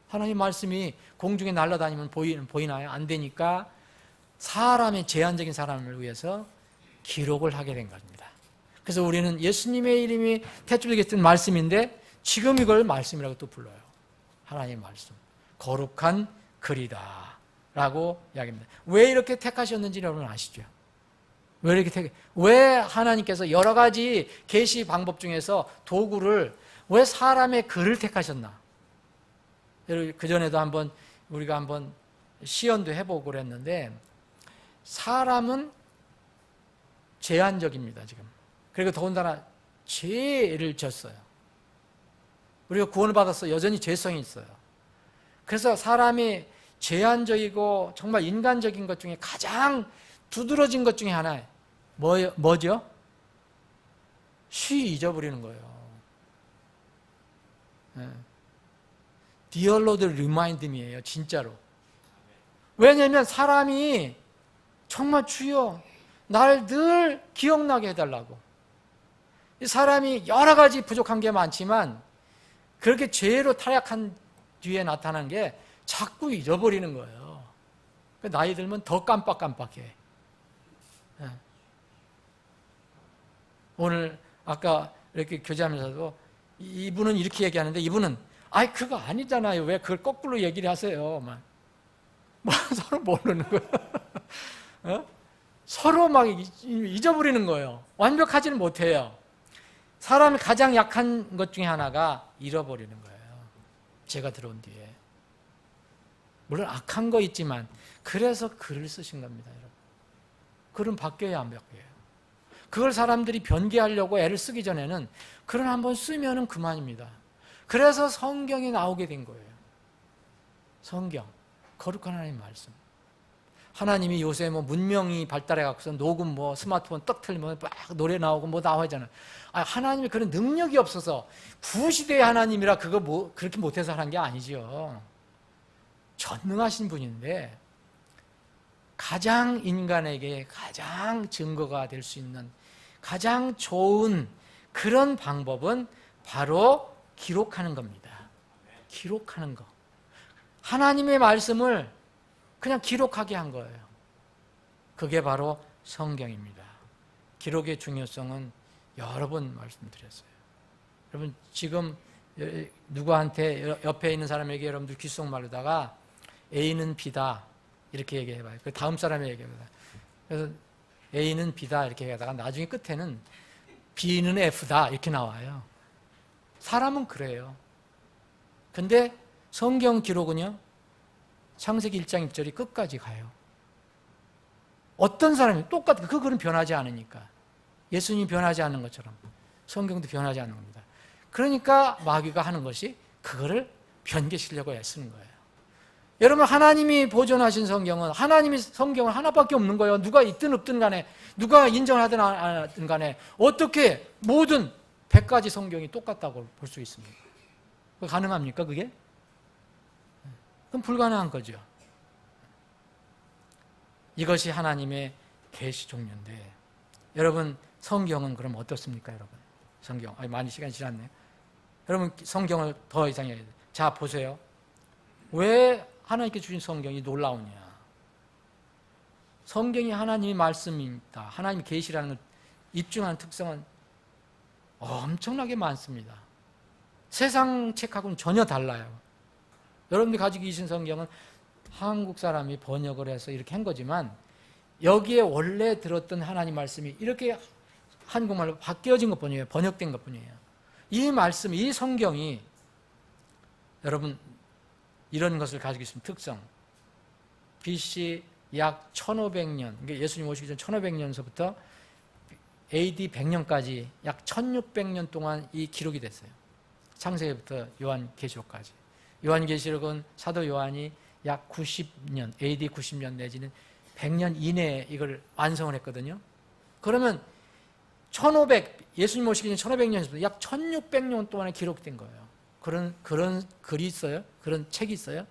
하나님 말씀이 공중에 날아다니면 보이나요? 안 되니까 사람의 제한적인 사람을 위해서 기록을 하게 된 겁니다. 그래서 우리는 예수님의 이름이 태초에 있던 말씀인데 지금 이걸 말씀이라고 또 불러요. 하나님의 말씀. 거룩한 글이다 라고 이야기합니다. 왜 이렇게 택하셨는지 여러분 아시죠? 왜 하나님께서 여러 가지 계시 방법 중에서 도구를 왜 사람의 글을 택하셨나? 그전에도 우리가 한번 시연도 해보고 그랬는데 사람은 제한적입니다, 지금. 그리고 더군다나 죄를 졌어요. 우리가 구원을 받아서 여전히 죄성이 있어요. 그래서 사람이 제한적이고 정말 인간적인 것 중에 가장 두드러진 것 중에 하나예요. 뭐죠? 쉬 잊어버리는 거예요. Dear Lord, remind me예요, 진짜로. 왜냐하면 사람이 정말 주여 날 늘 기억나게 해달라고. 이 사람이 여러 가지 부족한 게 많지만 그렇게 죄로 타락한 뒤에 나타난 게 자꾸 잊어버리는 거예요. 나이 들면 더 깜빡깜빡해. 오늘 아까 이렇게 교제하면서도 이분은 이렇게 얘기하는데 이분은 그거 아니잖아요. 왜 그걸 거꾸로 얘기를 하세요? 서로 모르는 거예요. 서로 막 잊어버리는 거예요. 완벽하지는 못해요. 사람이 가장 약한 것 중에 하나가 잃어버리는 거예요. 죄가 들어온 뒤에. 물론 악한 거 있지만 그래서 글을 쓰신 겁니다, 여러분. 글은 바뀌어야 안 바뀌어요. 그걸 사람들이 변개하려고 애를 쓰기 전에는 글을 한번 쓰면은 그만입니다. 그래서 성경이 나오게 된 거예요. 성경, 거룩한 하나님 말씀. 하나님이 요새 문명이 발달해갖고서 녹음 스마트폰 떡 틀리면 막 노래 나오고 나와있잖아요. 하나님이 그런 능력이 없어서 구시대의 하나님이라 그렇게 못해서 하는 게 아니죠. 전능하신 분인데 가장 인간에게 가장 증거가 될 수 있는 가장 좋은 그런 방법은 바로 기록하는 겁니다. 기록하는 거. 하나님의 말씀을 그냥 기록하게 한 거예요. 그게 바로 성경입니다. 기록의 중요성은 여러 번 말씀드렸어요. 여러분 지금 누구한테 옆에 있는 사람에게 여러분들 귓속말로다가 A는 B다 이렇게 얘기해봐요. 그 다음 사람이 얘기해봐요. 그래서 A는 B다 이렇게 얘기하다가 나중에 끝에는 B는 F다 이렇게 나와요. 사람은 그래요. 근데 성경 기록은요, 창세기 1장 1절이 끝까지 가요. 어떤 사람이 똑같은 그 글은 변하지 않으니까. 예수님이 변하지 않는 것처럼 성경도 변하지 않는 겁니다. 그러니까 마귀가 하는 것이 그거를 변개시키려고 애쓰는 거예요. 여러분 하나님이 보존하신 성경은 하나님이 성경은 하나밖에 없는 거예요. 누가 있든 없든 간에 누가 인정을 하든 안 하든 간에 어떻게 모든 100가지 성경이 똑같다고 볼 수 있습니까? 가능합니까 그게? 그럼 불가능한 거죠. 이것이 하나님의 계시 종류인데 여러분 성경은 그럼 어떻습니까 여러분? 성경 많이 시간이 지났네요. 여러분 성경을 더 이상 해야 돼요. 자 보세요. 왜 하나님께 주신 성경이 놀라우냐? 성경이 하나님의 말씀입니다. 하나님의 계시라는 걸 입증하는 특성은 엄청나게 많습니다. 세상 책하고는 전혀 달라요. 여러분들이 가지고 계신 성경은 한국 사람이 번역을 해서 이렇게 한 거지만 여기에 원래 들었던 하나님 말씀이 이렇게 한국말로 바뀌어진 것뿐이에요. 번역된 것뿐이에요. 이 말씀, 이 성경이 여러분 이런 것을 가지고 있습니다. 특성. BC 약 1500년, 그러니까 예수님 오시기 전 1500년서부터 AD 100년까지 약 1600년 동안 이 기록이 됐어요. 창세기부터 요한계시록까지. 요한계시록은 사도 요한이 약 90년, AD 90년 내지는 100년 이내에 이걸 완성을 했거든요. 그러면 1500, 예수님 오시기 전 1500년에서 약 1600년 동안에 기록된 거예요. 그런 글이 있어요? 그런 책이 있어요?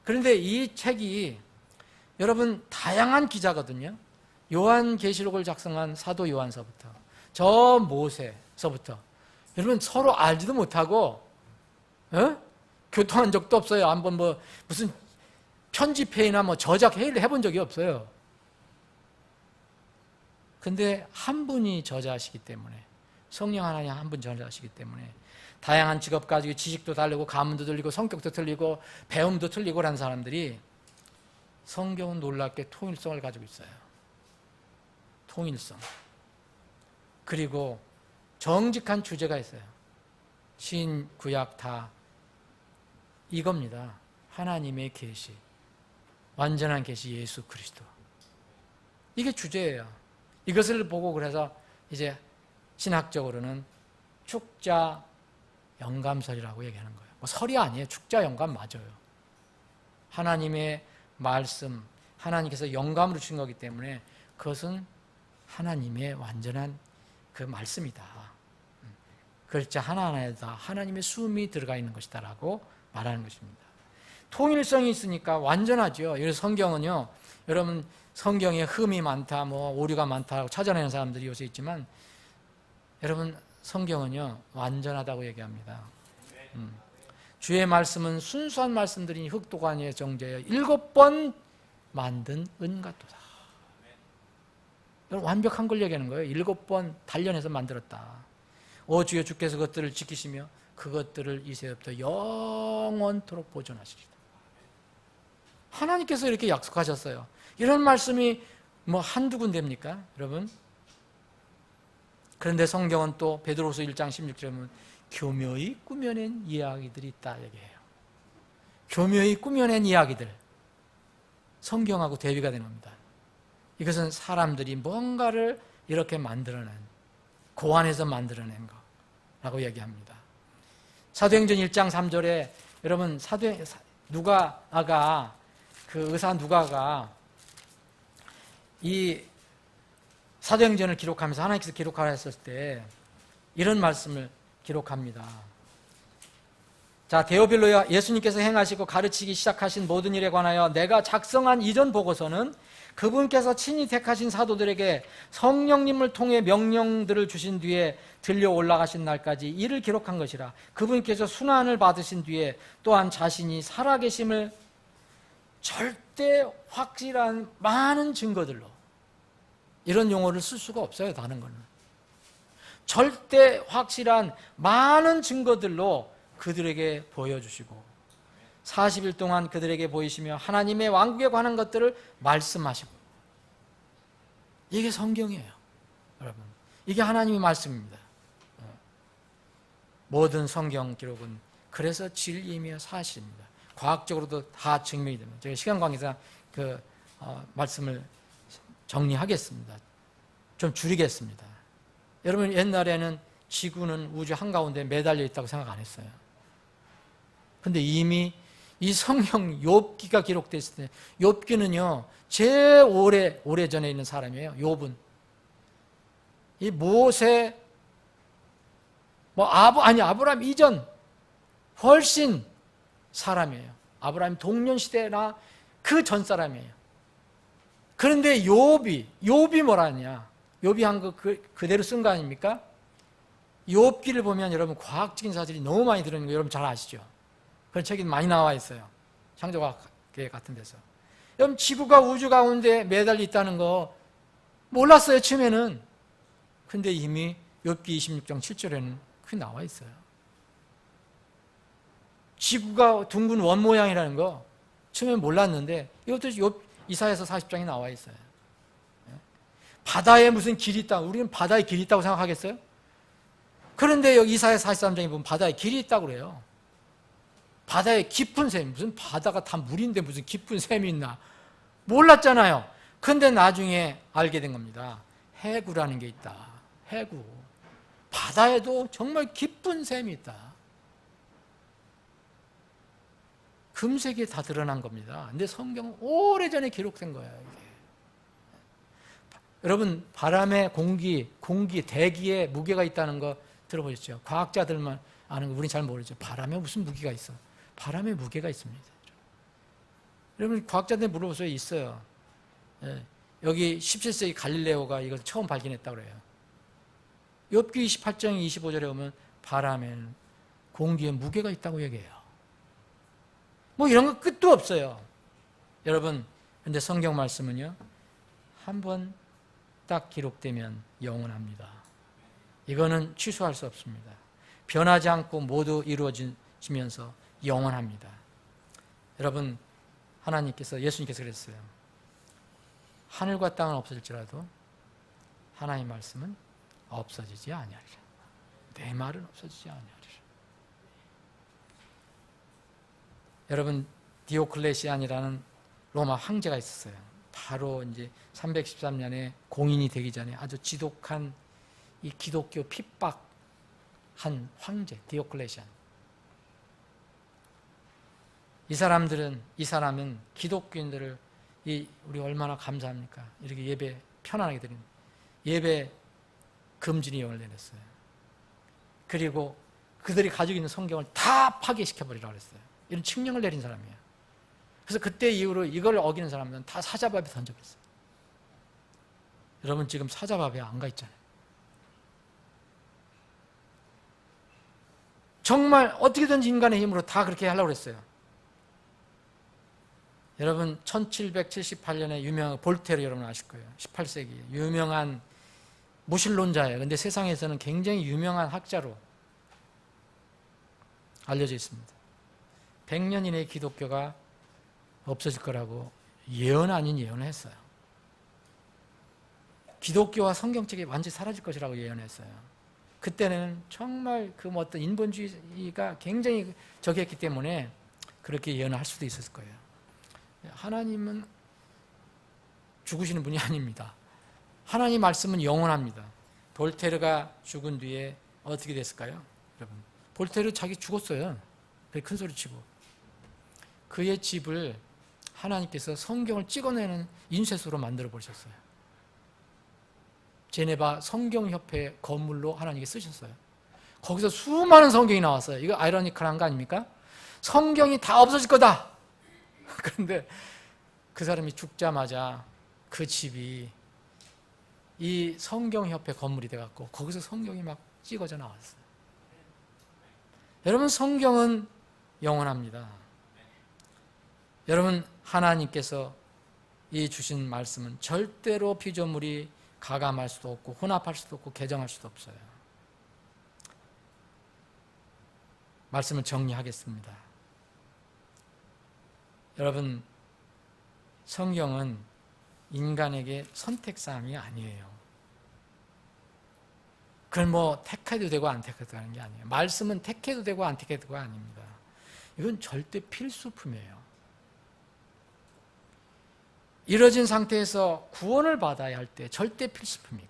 그런데 이 책이 여러분 다양한 기자거든요. 요한계시록을 작성한 사도 요한서부터 저 모세서부터 여러분 서로 알지도 못하고 교통한 적도 없어요. 한번 뭐 무슨 편집회의나 뭐 저작회의를 해본 적이 없어요. 근데 한 분이 저자시기 때문에 성령 하나님 한 분 저자시기 때문에 다양한 직업 가지고 지식도 다르고 가문도 틀리고 성격도 틀리고 배움도 틀리고 라는 사람들이 성경은 놀랍게 통일성을 가지고 있어요. 통일성. 그리고 정직한 주제가 있어요. 신, 구약 다 이겁니다. 하나님의 계시, 완전한 계시 예수 그리스도. 이게 주제예요. 이것을 보고 그래서 이제 신학적으로는 축자 영감설이라고 얘기하는 거예요. 뭐 설이 아니에요. 축자 영감 맞아요. 하나님의 말씀, 하나님께서 영감으로 주신 거기 때문에 그것은 하나님의 완전한 그 말씀이다. 글자 하나하나에다 하나님의 숨이 들어가 있는 것이다 라고 말하는 것입니다. 통일성이 있으니까 완전하죠. 그래서 성경은요, 여러분 성경에 흠이 많다, 뭐 오류가 많다고 찾아내는 사람들이 요새 있지만 여러분 성경은요 완전하다고 얘기합니다. 주의 말씀은 순수한 말씀들이니 흙도가 아니에 정죄하여 7번 만든 은같도다. 완벽한 걸 얘기하는 거예요. 7번 단련해서 만들었다. 오 주여 주께서 그것들을 지키시며 그것들을 이제부터 영원토록 보존하시리다. 하나님께서 이렇게 약속하셨어요. 이런 말씀이 뭐 한두 군데입니까? 여러분? 그런데 성경은 또 베드로후서 1장 16절에 보면 교묘히 꾸며낸 이야기들이 있다 얘기해요. 교묘히 꾸며낸 이야기들. 성경하고 대비가 되는 겁니다. 이것은 사람들이 뭔가를 이렇게 만들어낸, 고안해서 만들어낸 거라고 얘기합니다. 사도행전 1장 3절에 여러분 누가가 그 의사 누가가 이 사도행전을 기록하면서 하나님께서 기록하라 했을 때 이런 말씀을 기록합니다. 자, 데오빌로야, 예수님께서 행하시고 가르치기 시작하신 모든 일에 관하여 내가 작성한 이전 보고서는 그분께서 친히 택하신 사도들에게 성령님을 통해 명령들을 주신 뒤에 들려 올라가신 날까지 이를 기록한 것이라. 그분께서 순환을 받으신 뒤에 또한 자신이 살아계심을 절대 확실한 많은 증거들로, 이런 용어를 쓸 수가 없어요. 다른 거는 절대 확실한 많은 증거들로 그들에게 보여주시고 40일 동안 그들에게 보이시며 하나님의 왕국에 관한 것들을 말씀하시고. 이게 성경이에요, 여러분. 이게 하나님의 말씀입니다. 모든 성경 기록은 그래서 진리이며 사실입니다. 과학적으로도 다 증명이 됩니다. 제가 시간 관계상 그 말씀을 정리하겠습니다. 좀 줄이겠습니다. 여러분, 옛날에는 지구는 우주 한가운데 매달려 있다고 생각 안 했어요. 근데 이미 이 성경 욥기가 기록되어 있을 때, 욥기는요 제일 오래전에 있는 사람이에요. 욥은 이 모세 아브라함 이전 훨씬 사람이에요. 아브라함 동년 시대나 그 전 사람이에요. 그런데 욥이 뭐라 하냐? 욥이 한 거 그대로 쓴 거 아닙니까? 욥기를 보면 여러분 과학적인 사실이 너무 많이 들어있는 거 여러분 잘 아시죠? 그런 책이 많이 나와 있어요. 창조과학 같은 데서. 여러분 지구가 우주 가운데 매달려 있다는 거 몰랐어요 처음에는. 근데 이미 욥기 26장 7절에는 그게 나와 있어요. 지구가 둥근 원 모양이라는 거 처음에 몰랐는데 이것도 이사야서 40장에 나와 있어요. 바다에 무슨 길이 있다. 우리는 바다에 길이 있다고 생각하겠어요? 그런데 여기 이사야 43장에 보면 바다에 길이 있다고 그래요. 바다에 깊은 샘, 무슨 바다가 다 물인데 무슨 깊은 샘이 있나. 몰랐잖아요. 근데 나중에 알게 된 겁니다. 해구라는 게 있다. 해구. 바다에도 정말 깊은 샘이 있다. 금세기에 다 드러난 겁니다. 근데 성경은 오래전에 기록된 거예요. 이게. 여러분 바람에 공기, 대기에 무게가 있다는 거 들어보셨죠? 과학자들만 아는 거 우리는 잘 모르죠. 바람에 무슨 무게가 있어? 바람에 무게가 있습니다. 여러분 과학자들 물어보세요. 있어요. 예. 여기 17세기 갈릴레오가 이걸 처음 발견했다고 그래요. 욥기 28장 25절에 보면 바람에는 공기에 무게가 있다고 얘기해요. 뭐 이런 거 끝도 없어요. 여러분 근데 성경 말씀은요 한번 딱 기록되면 영원합니다. 이거는 취소할 수 없습니다. 변하지 않고 모두 이루어지면서 영원합니다. 여러분 하나님께서 예수님께서 그랬어요. 하늘과 땅은 없어질지라도 하나님의 말씀은 없어지지 아니하리라. 내 말은 없어지지 아니하리라. 여러분 디오클레시안이라는 로마 황제가 있었어요. 바로 이제 313년에 공인이 되기 전에 아주 지독한 이 기독교 핍박한 황제 디오클레시안. 이 사람은 기독교인들을 우리 얼마나 감사합니까? 이렇게 예배 편안하게 드리는 예배 금지령을 내렸어요. 그리고 그들이 가지고 있는 성경을 다 파괴시켜버리라고 그랬어요. 이런 칙령을 내린 사람이에요. 그래서 그때 이후로 이걸 어기는 사람들은 다 사자밥에 던져버렸어요. 여러분 지금 사자밥에 안 가 있잖아요. 정말 어떻게든지 인간의 힘으로 다 그렇게 하려고 그랬어요. 여러분 1778년에 유명한 볼테르 여러분 아실 거예요. 18세기 유명한 무신론자예요. 근데 세상에서는 굉장히 유명한 학자로 알려져 있습니다. 100년 이내에 기독교가 없어질 거라고 예언 아닌 예언을 했어요. 기독교와 성경책이 완전히 사라질 것이라고 예언했어요. 그때는 정말 그 어떤 인본주의가 굉장히 저기했기 때문에 그렇게 예언을 할 수도 있었을 거예요. 하나님은 죽으시는 분이 아닙니다. 하나님 말씀은 영원합니다. 볼테르가 죽은 뒤에 어떻게 됐을까요? 여러분, 볼테르 자기 죽었어요. 큰 소리 치고. 그의 집을 하나님께서 성경을 찍어내는 인쇄소로 만들어 버리셨어요. 제네바 성경협회 건물로 하나님께 쓰셨어요. 거기서 수많은 성경이 나왔어요. 이거 아이러니컬한 거 아닙니까? 성경이 다 없어질 거다. 그런데 그 사람이 죽자마자 그 집이 이 성경협회 건물이 돼갖고 거기서 성경이 막 찍어져 나왔어요. 여러분 성경은 영원합니다. 여러분 하나님께서 이 주신 말씀은 절대로 피조물이 가감할 수도 없고 혼합할 수도 없고 개정할 수도 없어요. 말씀을 정리하겠습니다. 여러분 성경은 인간에게 선택사항이 아니에요. 그걸 뭐 택해도 되고 안 택해도 되는 게 아니에요. 말씀은 택해도 되고 안 택해도 되고 아닙니다. 이건 절대 필수품이에요. 이뤄진 상태에서 구원을 받아야 할 때 절대 필수품이고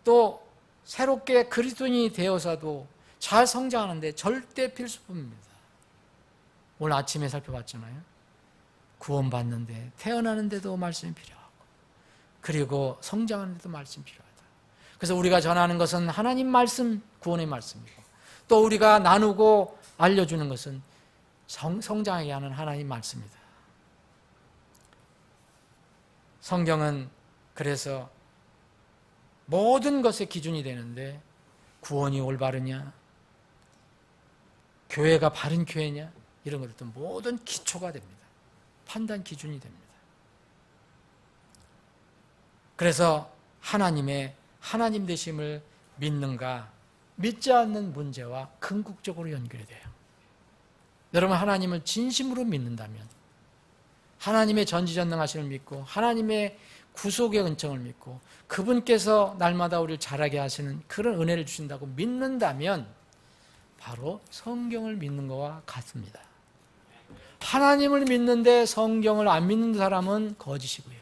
또 새롭게 그리스도인이 되어서도 잘 성장하는데 절대 필수품입니다. 오늘 아침에 살펴봤잖아요. 구원받는데 태어나는데도 말씀이 필요하고 그리고 성장하는데도 말씀이 필요하다. 그래서 우리가 전하는 것은 하나님 말씀, 구원의 말씀이고 또 우리가 나누고 알려주는 것은 성장하게 하는 하나님 말씀입니다. 성경은 그래서 모든 것의 기준이 되는데 구원이 올바르냐, 교회가 바른 교회냐 이런 것들도 모든 기초가 됩니다. 판단 기준이 됩니다. 그래서 하나님 되심을 믿는가 믿지 않는 문제와 궁극적으로 연결이 돼요. 여러분, 하나님을 진심으로 믿는다면, 하나님의 전지전능하심을 믿고 하나님의 구속의 은총을 믿고 그분께서 날마다 우리를 자라게 하시는 그런 은혜를 주신다고 믿는다면 바로 성경을 믿는 것과 같습니다. 하나님을 믿는데 성경을 안 믿는 사람은 거짓이고요.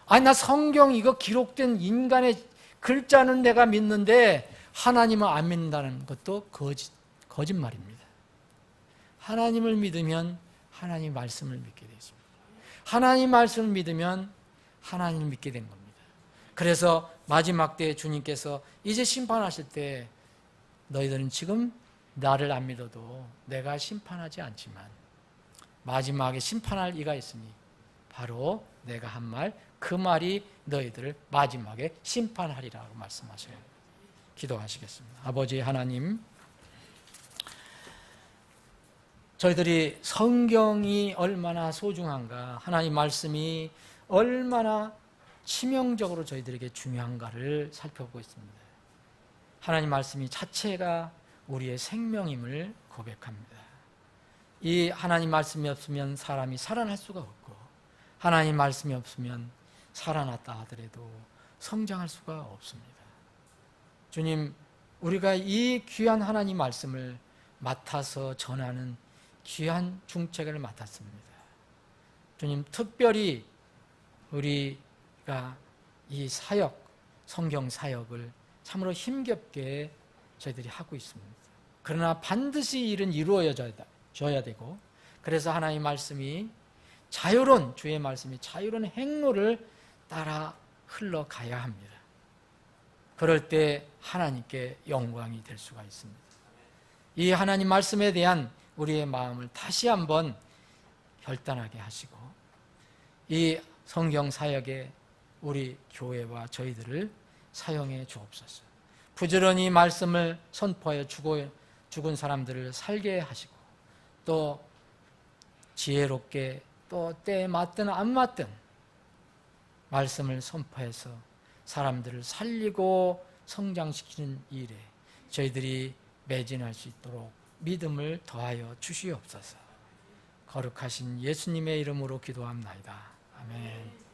아니, 나 성경 이거 기록된 인간의 글자는 내가 믿는데 하나님을 안 믿는다는 것도 거짓말입니다. 하나님을 믿으면 하나님 말씀을 믿게 되십니다. 하나님 말씀을 믿으면 하나님을 믿게 된 겁니다. 그래서 마지막 때에 주님께서 이제 심판하실 때 너희들은 지금 나를 안 믿어도 내가 심판하지 않지만 마지막에 심판할 이가 있으니 바로 내가 한 말, 그 말이 너희들을 마지막에 심판하리라고 말씀하셔요. 기도하시겠습니다. 아버지 하나님, 저희들이 성경이 얼마나 소중한가, 하나님 말씀이 얼마나 치명적으로 저희들에게 중요한가를 살펴보고 있습니다. 하나님 말씀이 자체가 우리의 생명임을 고백합니다. 이 하나님 말씀이 없으면 사람이 살아날 수가 없고, 하나님 말씀이 없으면 살아났다 하더라도 성장할 수가 없습니다. 주님, 우리가 이 귀한 하나님 말씀을 맡아서 전하는 귀한 중책을 맡았습니다. 주님, 특별히 우리가 이 사역, 성경 사역을 참으로 힘겹게 저희들이 하고 있습니다. 그러나 반드시 일은 이루어져야 되고, 그래서 하나님의 말씀이 주의 말씀이 자유로운 행로를 따라 흘러가야 합니다. 그럴 때 하나님께 영광이 될 수가 있습니다. 이 하나님 말씀에 대한 우리의 마음을 다시 한번 결단하게 하시고, 이 성경 사역에 우리 교회와 저희들을 사용해 주옵소서. 부지런히 말씀을 선포하여 죽은 사람들을 살게 하시고, 또 지혜롭게 또 때에 맞든 안 맞든 말씀을 선포해서 사람들을 살리고 성장시키는 일에 저희들이 매진할 수 있도록 믿음을 더하여 주시옵소서. 거룩하신 예수님의 이름으로 기도합나이다. 아멘.